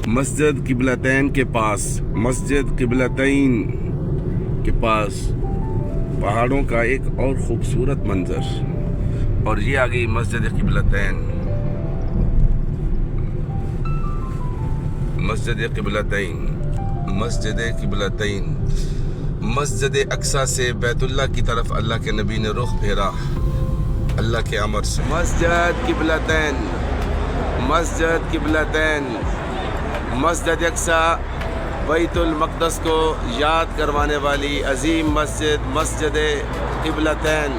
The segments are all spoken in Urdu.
مسجد قبلتین کے پاس، مسجد قبلتین کے پاس پہاڑوں کا ایک اور خوبصورت منظر، اور یہ آ گئی مسجد قبلتین، مسجد قبلتین، مسجد قبلتین، مسجد اقصی سے بیت اللہ کی طرف اللہ کے نبی نے رخ پھیرا اللہ کے امر سے۔ مسجد قبلتین، مسجد قبلتین، مسجد اقصی بیت المقدس کو یاد کروانے والی عظیم مسجد، مسجد قبلتین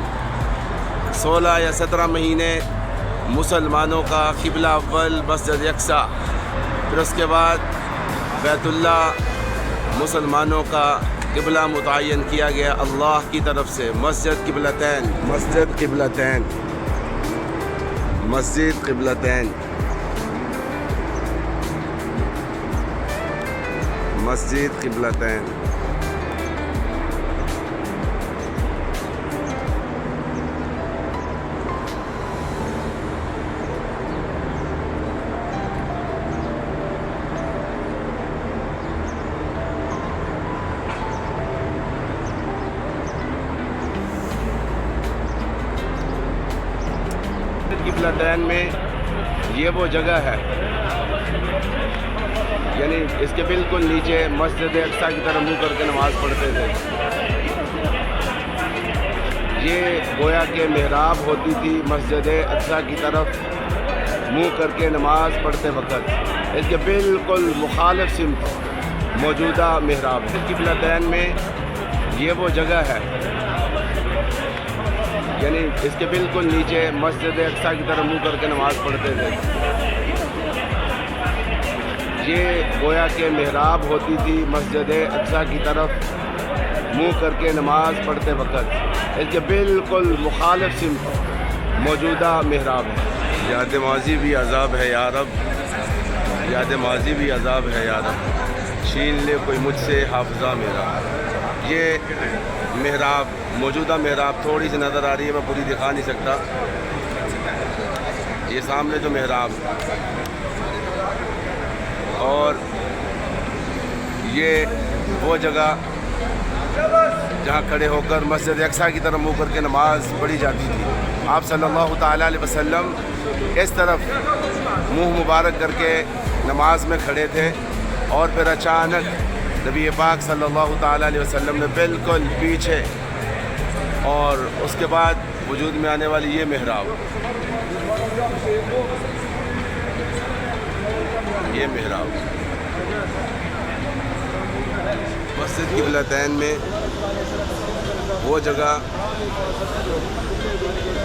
16 یا 17 مہینے مسلمانوں کا قبلہ اول مسجد اقصی، پھر اس کے بعد بیت اللہ مسلمانوں کا قبلہ متعین کیا گیا اللہ کی طرف سے۔ مسجد قبلتین، مسجد قبلتین، مسجد قبلتین، مسجد قبلتین۔ قبلتین میں یہ وہ جگہ ہے، یعنی اس کے بالکل نیچے مسجد اقصی کی طرف منہ کر کے نماز پڑھتے تھے۔ یہ گویا کہ محراب ہوتی تھی مسجد اقصی کی طرف منہ کر کے نماز پڑھتے وقت، اس کے بالکل مخالف سمت موجودہ محراب ہے۔ قبلتین میں یہ وہ جگہ ہے، یعنی اس کے بالکل نیچے مسجد اقصی کی طرف منہ کر کے نماز پڑھتے تھے۔ یہ گویا کہ محراب ہوتی تھی مسجد اقصی کی طرف منہ کر کے نماز پڑھتے وقت، اس کے بالکل مخالف سمت موجودہ محراب ہے۔ یاد ماضی بھی عذاب ہے یا رب، یاد ماضی بھی عذاب ہے یا رب، چھین لے کوئی مجھ سے حافظہ میرا۔ یہ محراب، موجودہ محراب تھوڑی سی نظر آ رہی ہے، میں پوری دکھا نہیں سکتا۔ یہ سامنے جو محراب، اور یہ وہ جگہ جہاں کھڑے ہو کر مسجد اقصی کی طرف منہ کر کے نماز پڑھی جاتی تھی۔ آپ صلی اللہ تعالیٰ علیہ وسلم اس طرف منہ مبارک کر کے نماز میں کھڑے تھے، اور پھر اچانک نبی پاک صلی اللہ تعالیٰ علیہ وسلم نے بالکل پیچھے، اور اس کے بعد وجود میں آنے والی یہ محراب، یہ محراب مسجد قبلتین میں وہ جگہ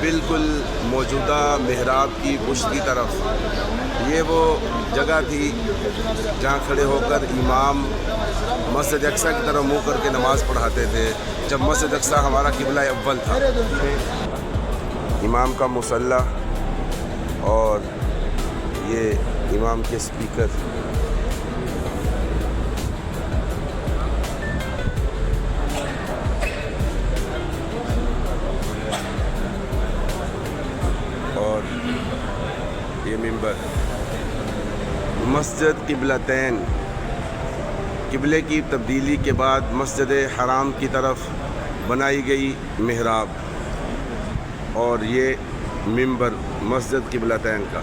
بالکل موجودہ محراب کی پشت کی طرف، یہ وہ جگہ تھی جہاں کھڑے ہو کر امام مسجد اقصی کی طرف منہ کر کے نماز پڑھاتے تھے، جب مسجد اقصی ہمارا قبلہ اول تھا۔ امام کا مصلی اور یہ امام کے اسپیکر، اور یہ منبر۔ مسجد قبلتین، قبلے کی تبدیلی کے بعد مسجد حرام کی طرف بنائی گئی محراب، اور یہ منبر مسجد قبلتین کا۔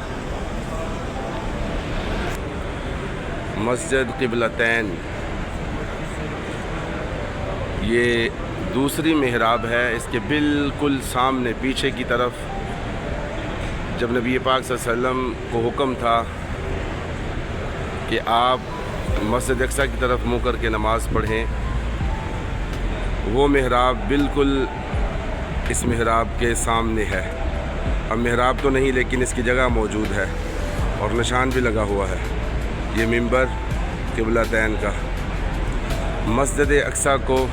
مسجد قبلتین یہ دوسری محراب ہے، اس کے بالکل سامنے پیچھے کی طرف جب نبی پاک صلی اللہ علیہ وسلم کو حکم تھا کہ آپ مسجد اقصی کی طرف منہ کر کے نماز پڑھیں، وہ محراب بالکل اس محراب کے سامنے ہے۔ اب محراب تو نہیں، لیکن اس کی جگہ موجود ہے اور نشان بھی لگا ہوا ہے، یہ منبر قبلتین کا۔ مسجد اقصی کو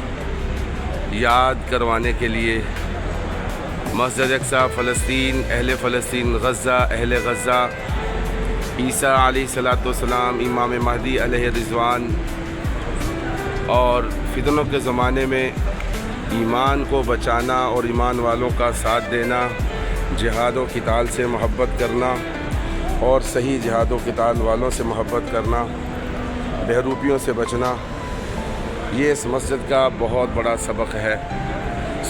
یاد کروانے کے لیے مسجد اقصی، فلسطین، اہل فلسطین، غزہ، اہل غزہ، عیسیٰ علیہ السلام، امام مہدی علیہ رضوان، اور فتنوں کے زمانے میں ایمان کو بچانا اور ایمان والوں کا ساتھ دینا، جہاد و قتال سے محبت کرنا اور صحیح جہاد و قتال والوں سے محبت کرنا، بہروپیوں سے بچنا، یہ اس مسجد کا بہت بڑا سبق ہے۔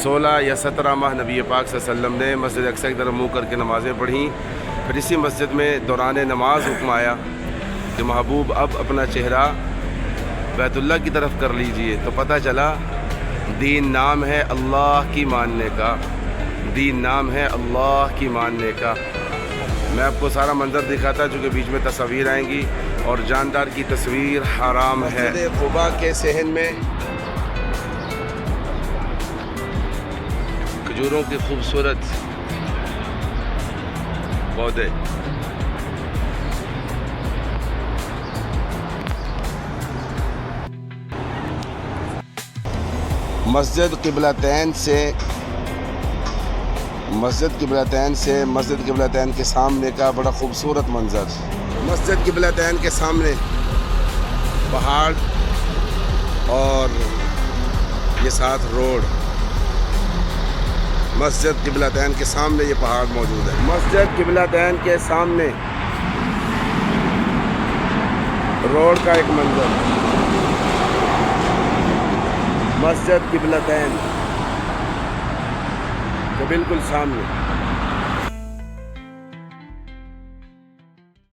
16 یا 17 ماہ نبی پاک صلی اللہ علیہ وسلم نے مسجد اقصی کی طرف منہ کر کے نمازیں پڑھیں، پھر اسی مسجد میں دوران نماز حکم آیا کہ محبوب اب اپنا چہرہ بیت اللہ کی طرف کر لیجئے، تو پتہ چلا دین نام ہے اللہ کی ماننے کا، دین نام ہے اللہ کی ماننے کا۔ میں آپ کو سارا منظر دکھاتا چونکہ بیچ میں تصاویر آئیں گی اور جاندار کی تصویر حرام ہے۔ مسجد قباء کے صحن میں کھجوروں کے خوبصورت پودے، مسجد قبلتین سے مسجد قبلتین کے سامنے کا بڑا خوبصورت منظر۔ مسجد قبلتین کے سامنے پہاڑ اور یہ ساتھ روڈ، مسجد قبلتین کے سامنے یہ پہاڑ موجود ہے۔ مسجد قبلتین کے سامنے روڈ کا ایک منظر، مسجد قبلتین کے بالکل سامنے